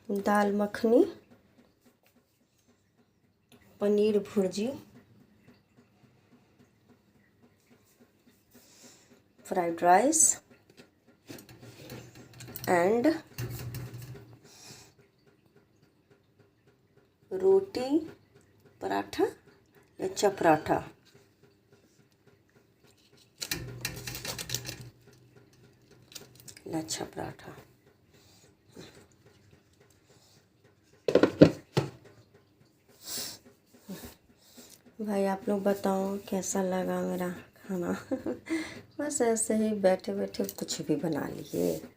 Dal makhani, paneer bhurji, fried rice and roti, paratha, lachha paratha. Lachha paratha. भाई आप लोग बताओ कैसा लगा मेरा खाना। बस ऐसे ही बैठे बैठे कुछ भी बना लिए।